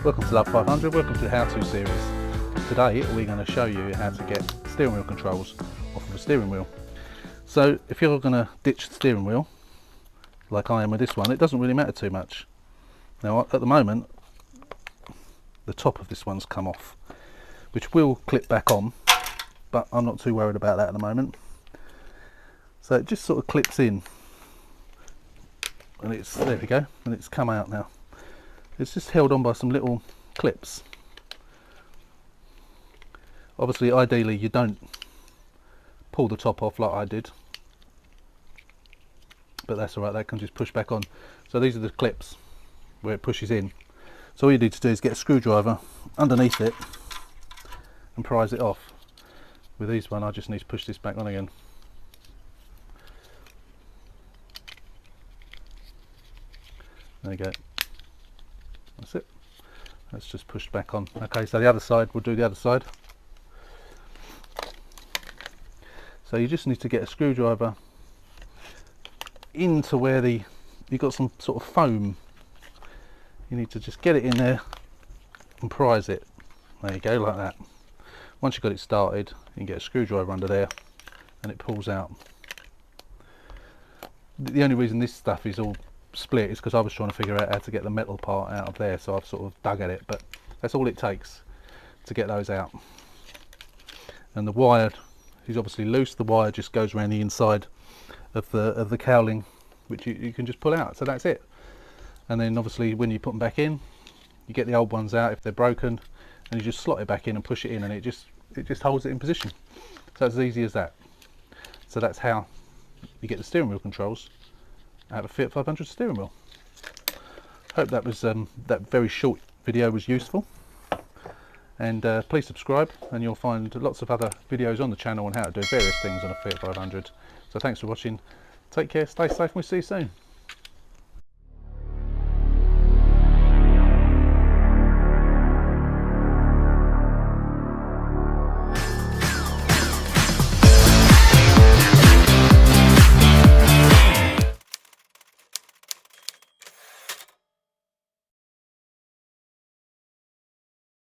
Welcome to Love 500, welcome to the how-to series. Today we're going to show you how to get steering wheel controls off of a steering wheel. So if you're going to ditch the steering wheel, like I am with this one, it doesn't really matter too much. Now at the moment, the top of this one's come off, which will clip back on, but I'm not too worried about that at the moment. So it just sort of clips in, and it's, there we go, and it's come out now. It's just held on by some little clips. Obviously, ideally you don't pull the top off like I did, but that's alright, that can just push back on. So these are the clips where it pushes in. So all you need to do is get a screwdriver underneath it and prise it off. With these one, I just need to push this back on again. There you go. That's it. That's just pushed back on. Okay, so the other side, we'll do the other side. So you just need to get a screwdriver into where you've got some sort of foam. You need to just get it in there and prise it. There you go, like that. Once you've got it started, you can get a screwdriver under there and it pulls out. The only reason this stuff is all split is because I was trying to figure out how to get the metal part out of there, so I've sort of dug at it, but that's all it takes to get those out. And the wire is obviously loose. The wire just goes around the inside of the cowling, which you can just pull out. So that's it. And then obviously when you put them back in, you get the old ones out if they're broken, and you just slot it back in and push it in, and it just holds it in position. So it's as easy as that. So that's how you get the steering wheel controls out of a Fiat 500 steering wheel. Hope that was that very short video was useful, and please subscribe and you'll find lots of other videos on the channel on how to do various things on a Fiat 500. So thanks for watching, take care, stay safe, and we'll see you soon.